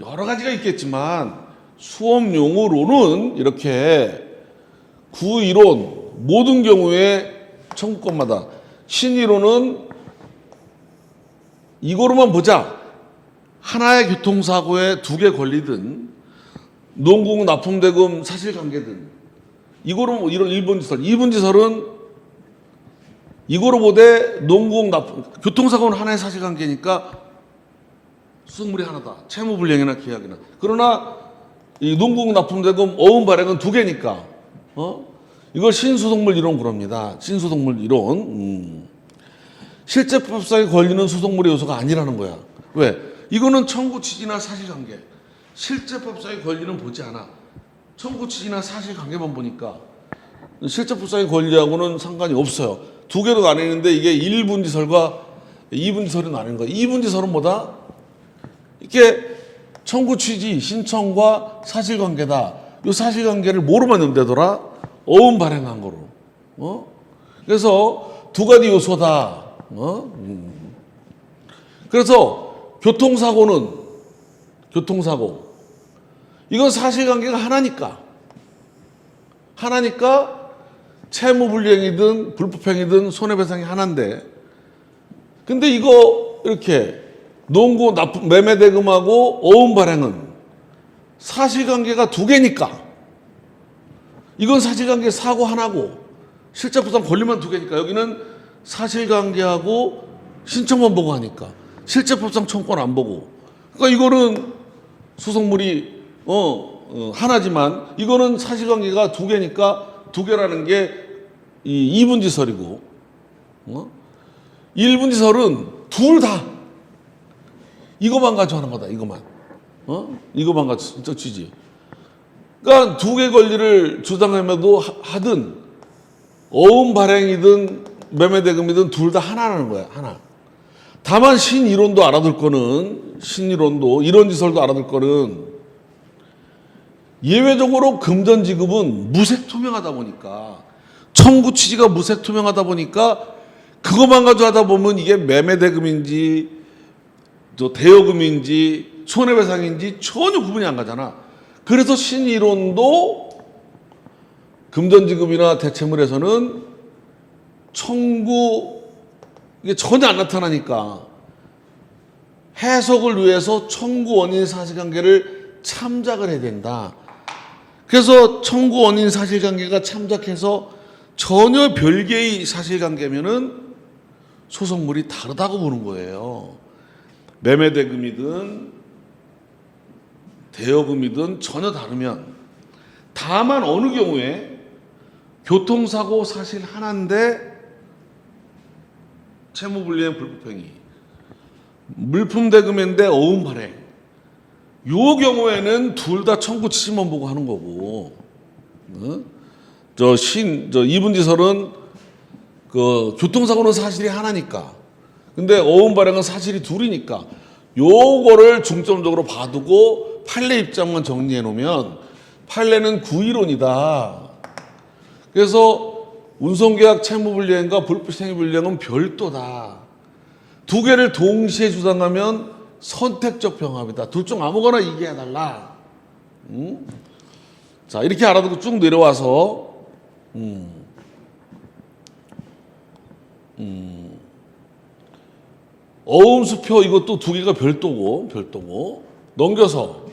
여러 가지가 있겠지만 수업 용어로는 이렇게 구이론 모든 경우에 청구권마다, 신이론은 이거로만 보자. 하나의 교통사고에 두 개 권리든 농구공 납품대금 사실관계든 이거로 이런 1분지설, 2분지설은 이거로 보되 농구공 납품, 교통사고는 하나의 사실관계니까 수송물이 하나다. 채무불이행이나 기약이나. 그러나 이 농구공 납품대금 어음 발행은 두 개니까 이걸 신수송물 이론 그럽니다. 신수송물 이론. 실제법상의 권리는 수송물의 요소가 아니라는 거야. 왜? 이거는 청구 취지나 사실관계. 실제법상의 권리는 보지 않아. 청구 취지나 사실관계만 보니까 실제법상의 권리하고는 상관이 없어요. 두 개로 나뉘는데 이게 1분지설과 2분지설이 나뉘는 거야. 2분지설은 뭐다? 이게 청구 취지, 신청과 사실관계다. 이 사실관계를 뭐로만 염두에둬라? 어음 발행한 거로. 그래서 두 가지 요소다. 그래서 교통사고. 이건 사실관계가 하나니까 채무불이행이든 불법행위든 손해배상이 하나인데, 근데 이거 이렇게 농구 납품 매매대금하고 어음 발행은 사실관계가 두 개니까, 이건 사실관계 사고 하나고 실제법상 권리만 두 개니까, 여기는 사실관계하고 신청만 보고 하니까 실제법상 청구권 안 보고, 그러니까 이거는 수송물이 하나지만 이거는 사실관계가 두 개니까 두 개라는 게 이 2분지설이고, 1분지설은 둘 다 이거만 가지고 하는 거다. 이거만. 이거만 가지고 취지. 그러니까 두 개 권리를 주장하면도 하든 어음 발행이든 매매대금이든 둘 다 하나라는 거야. 하나. 다만 신이론도 알아둘 거는, 신이론도 이론지설도 알아둘 거는, 예외적으로 금전지급은 무색투명하다 보니까, 청구 취지가 무색투명하다 보니까 그것만 가지고 하다 보면 이게 매매대금인지 또 대여금인지 손해배상인지 전혀 구분이 안 가잖아. 그래서 신이론도 금전지급이나 대체물에서는 청구, 이게 전혀 안 나타나니까 해석을 위해서 청구 원인 사실관계를 참작을 해야 된다. 그래서 청구 원인 사실관계가 참작해서 전혀 별개의 사실관계면은 소송물이 다르다고 보는 거예요. 매매대금이든 대여금이든 전혀 다르면, 다만 어느 경우에 교통사고 사실 하나인데 채무불이행 불법행위, 물품대금인데 어음 발행, 요 경우에는 둘 다 청구 취지만 보고 하는 거고, 저 2분지설은 그 교통사고는 사실이 하나니까, 근데 어음 발행은 사실이 둘이니까 요거를 중점적으로 봐두고 판례 입장만 정리해 놓으면, 판례는 구이론이다. 그래서 운송계약 채무불이행과 불법행위불이행은 별도다. 두 개를 동시에 주장하면 선택적 병합이다. 둘 중 아무거나 얘기해달라. 자, 이렇게 알아두고 쭉 내려와서 어음수표, 이것도 두 개가 별도고 넘겨서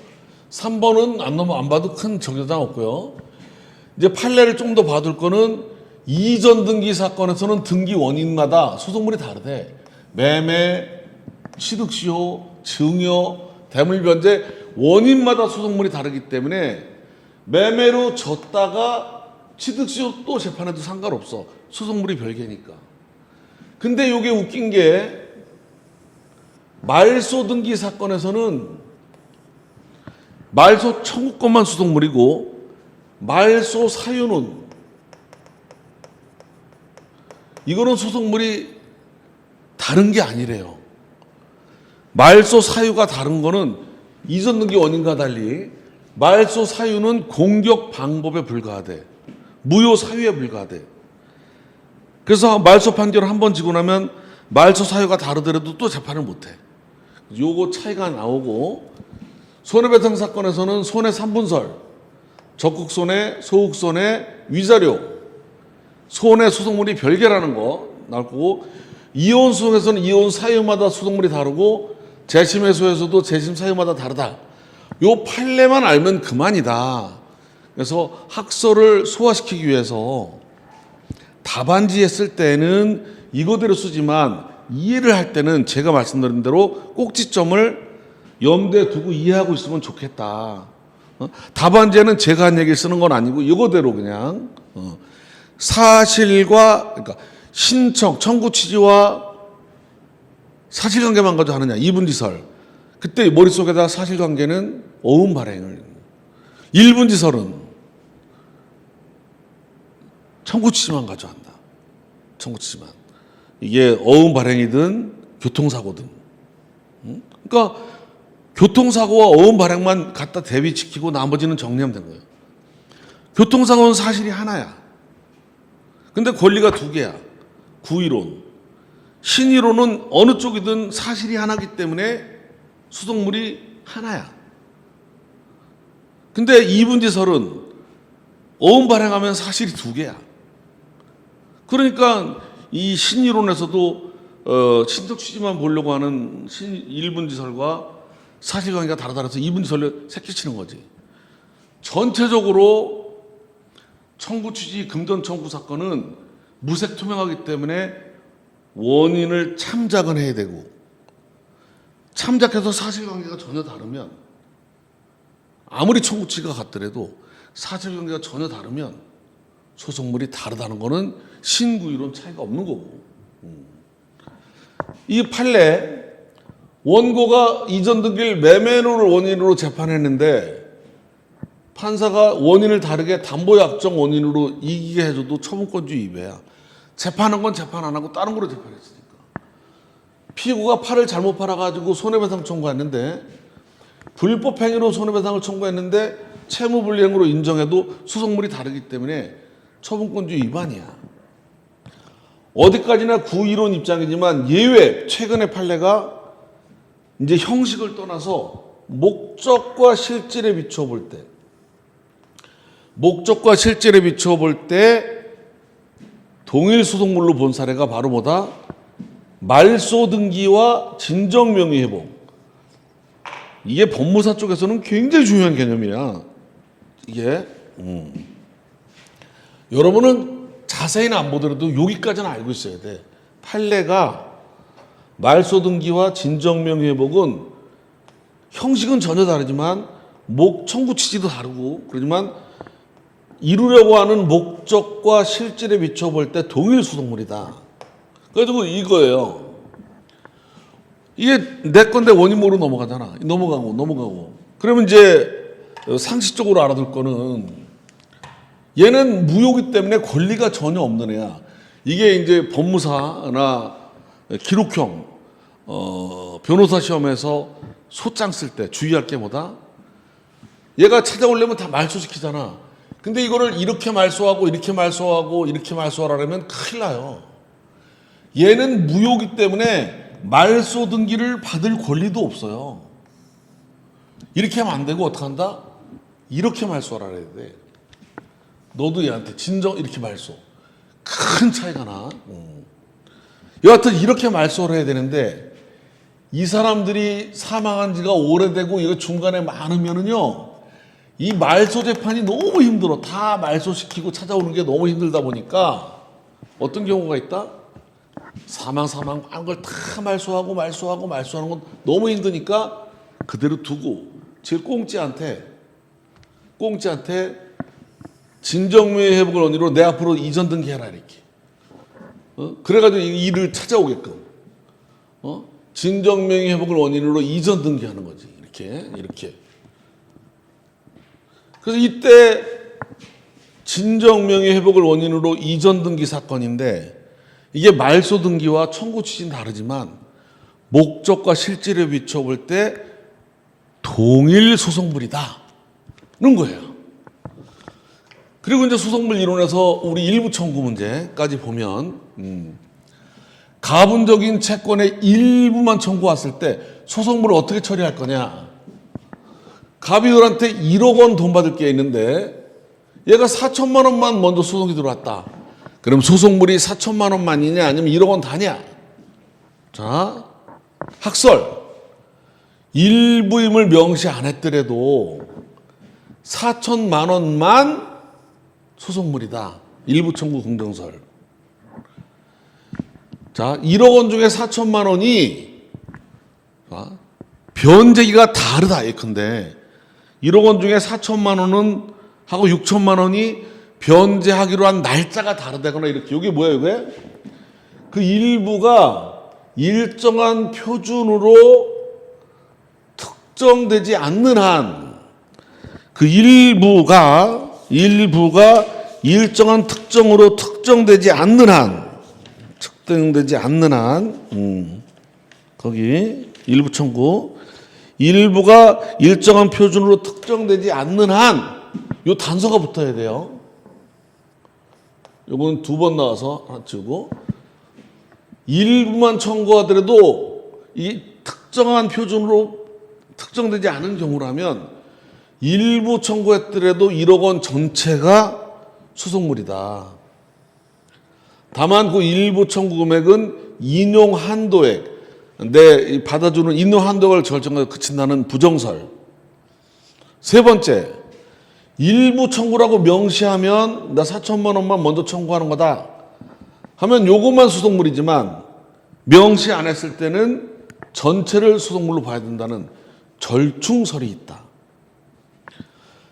3번은 안 봐도 큰 정려장 없고요. 이제 판례를 좀 더 봐둘 거는, 이전 등기 사건에서는 등기 원인마다 소송물이 다르대. 매매, 취득시효, 증여, 대물변제 원인마다 소송물이 다르기 때문에 매매로 졌다가 취득시효 또 재판해도 상관없어. 소송물이 별개니까. 근데 이게 웃긴 게, 말소 등기 사건에서는 말소 청구권만 수속물이고 말소 사유는 이거는 수속물이 다른 게 아니래요. 말소 사유가 다른 거는 이전 등기 원인과 달리 말소 사유는 공격 방법에 불과하대. 무효 사유에 불과하대. 그래서 말소 판결을 한 번 지고 나면 말소 사유가 다르더라도 또 재판을 못해. 요거 차이가 나오고, 손해배상 사건에서는 손해 3분설, 적국손해, 소극손해, 위자료, 손해 수속물이 별개라는 거 나올 거고, 이혼 소송에서는 이혼 사유마다 수속물이 다르고, 재심 해소에서도 재심 사유마다 다르다. 요 판례만 알면 그만이다. 그래서 학설을 소화시키기 위해서 답안지 했을 때는 이거대로 쓰지만 이해를 할 때는 제가 말씀드린 대로 꼭지점을 염두에 두고 이해하고 있으면 좋겠다. 답안지에는 제가 한 얘기를 쓰는 건 아니고 이거대로 그냥 사실과, 그러니까 신청, 청구 취지와 사실관계만 가지고 하느냐, 이분지설. 그때 머릿속에다 사실관계는 어음 발행을, 1분지설은 청구 취지만 가져간다. 청구 취지만. 이게 어음 발행이든 교통사고든. 그러니까 교통사고와 어음 발행만 갖다 대비시키고 나머지는 정리하면 된 거예요. 교통사고는 사실이 하나야. 근데 권리가 두 개야. 구이론. 신이론은 어느 쪽이든 사실이 하나이기 때문에 수속물이 하나야. 근데 이분지설은 어음 발행하면 사실이 두 개야. 그러니까 이 신이론에서도 신적 취지만 보려고 하는 1분지설과 사실관계가 다르다 해서 이분지설로 새끼치는 거지. 전체적으로 청구 취지 금전 청구 사건은 무색 투명하기 때문에 원인을 참작은 해야 되고, 참작해서 사실관계가 전혀 다르면, 아무리 청구 취지가 같더라도 사실관계가 전혀 다르면 소속물이 다르다는 거는 신구이론 차이가 없는 거고. 이 판례, 원고가 이전 등기를 매매를 원인으로 재판했는데 판사가 원인을 다르게 담보약정 원인으로 이기게 해줘도 처분권주의 위배야. 재판한 건 재판 안 하고 다른 거로 재판했으니까. 피고가 팔을 잘못 팔아가지고 손해배상 청구했는데, 불법 행위로 손해배상을 청구했는데 채무불이행으로 인정해도 수속물이 다르기 때문에 처분권주의 위반이야. 어디까지나 구이론 입장이지만 예외, 최근의 판례가 이제 형식을 떠나서 목적과 실질에 비추어 볼 때, 목적과 실질에 비추어 볼 때 동일 수속물로 본 사례가 바로 뭐다? 말소 등기와 진정 명의 회복. 이게 법무사 쪽에서는 굉장히 중요한 개념이야. 이게 여러분은 자세히는 안 보더라도 여기까지는 알고 있어야 돼. 판례가 말소 등기와 진정 명의 회복은 형식은 전혀 다르지만 청구 취지도 다르고, 그렇지만 이루려고 하는 목적과 실질에 비춰볼 때 동일 수속물이다. 그래가지고 이거예요. 이게 내 건데 원인 모르고 넘어가잖아. 넘어가고. 그러면 이제 상식적으로 알아둘 거는 얘는 무효기 때문에 권리가 전혀 없는 애야. 이게 이제 법무사나 기록형 변호사 시험에서 소장 쓸 때 주의할 게 뭐다? 얘가 찾아오려면 다 말소시키잖아. 근데 이거를 이렇게 말소하고 이렇게 말소하고 이렇게 말소하라면 큰일 나요. 얘는 무효기 때문에 말소 등기를 받을 권리도 없어요. 이렇게 하면 안 되고 어떡한다? 이렇게 말소하라 해야 돼. 너도 얘한테 진정 이렇게 말소. 큰 차이가 나. 여하튼 이렇게 말소를 해야 되는데, 이 사람들이 사망한 지가 오래되고 이거 중간에 많으면은요, 이 말소 재판이 너무 힘들어. 다 말소시키고 찾아오는 게 너무 힘들다 보니까 어떤 경우가 있다? 사망 한 걸 다 말소하는 건 너무 힘드니까 그대로 두고 제일 꽁지한테 진정명의 회복을 원인으로 내 앞으로 이전 등기해라 이렇게. 그래가지고 이 일을 찾아오게끔. 진정명의 회복을 원인으로 이전 등기하는 거지. 이렇게. 그래서 이때 진정명의 회복을 원인으로 이전 등기 사건인데 이게 말소 등기와 청구 취지는 다르지만 목적과 실질에 비춰볼 때 동일 소송물이다는 거예요. 그리고 이제 소송물 이론에서 우리 일부 청구 문제까지 보면 가분적인 채권의 일부만 청구 왔을 때 소송물을 어떻게 처리할 거냐. 갑이들한테 1억 원 돈 받을 게 있는데 얘가 4천만 원만 먼저 소송이 들어왔다. 그럼 소송물이 4천만 원만이냐 아니면 1억 원 다냐? 자, 학설. 일부임을 명시 안 했더라도 4천만 원만 소송물이다. 일부 청구 공정설. 자, 1억 원 중에 4천만 원이 변제기가 다르다 예컨대 1억 원 중에 4천만 원은 하고 6천만 원이 변제하기로 한 날짜가 다르다거나 이렇게. 이게 뭐야 이게? 그 일부가 일정한 표준으로 특정되지 않는 한, 그 일부가 일정한 특정으로 특정되지 않는 한, 거기 일부 청구, 일부가 일정한 표준으로 특정되지 않는 한, 요 단서가 붙어야 돼요. 요거는 2번 나와서 하나 치우고, 일부만 청구하더라도 이 특정한 표준으로 특정되지 않은 경우라면 일부 청구했더라도 1억 원 전체가 소송물이다. 다만 그 일부 청구 금액은 인용 한도액, 내 받아주는 인용 한도액을 결정하여 그친다는 부정설. 세 번째, 일부 청구라고 명시하면 나 4천만 원만 먼저 청구하는 거다 하면 요것만 소송물이지만 명시 안 했을 때는 전체를 소송물로 봐야 된다는 절충설이 있다.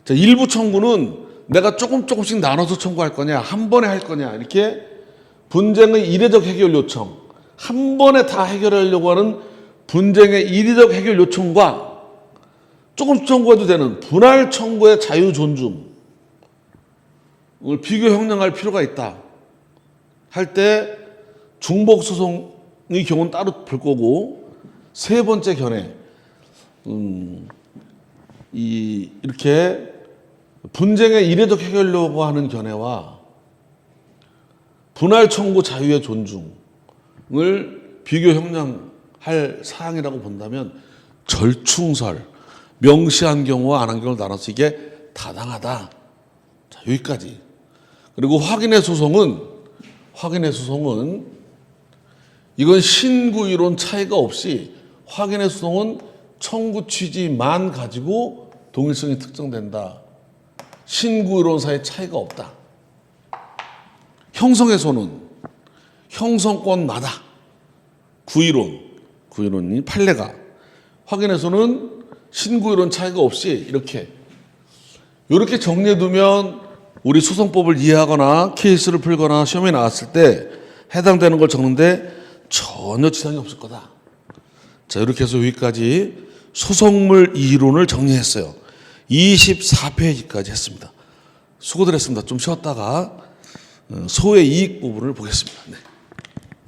자, 일부 청구는 내가 조금씩 나눠서 청구할 거냐, 한 번에 할 거냐, 이렇게 분쟁의 이례적 해결 요청, 한 번에 다 해결하려고 하는 분쟁의 이례적 해결 요청과 조금씩 청구해도 되는 분할 청구의 자유 존중을 비교 형량할 필요가 있다 할 때 중복 소송의 경우는 따로 볼 거고, 세 번째 견해, 이렇게 분쟁의 이례적 해결려고 하는 견해와 분할 청구 자유의 존중을 비교 형량할 사항이라고 본다면 절충설, 명시한 경우와 안 한 경우를 나눠서 이게 타당하다. 자, 여기까지. 그리고 확인의 소송은 이건 신구 이론 차이가 없이 확인의 소송은 청구 취지만 가지고 동일성이 특정된다. 신구 이론사의 차이가 없다. 형성에서는 형성권마다 구이론이 판례가, 확인에서는 신구 이론 차이가 없이 이렇게 정리해두면 우리 소송법을 이해하거나 케이스를 풀거나 시험에 나왔을 때 해당되는 걸 적는데 전혀 지장이 없을 거다. 자, 이렇게 해서 여기까지 소송물 이론을 정리했어요. 24페이지까지 했습니다. 수고들 했습니다. 좀 쉬었다가 소의 이익 부분을 보겠습니다. 네.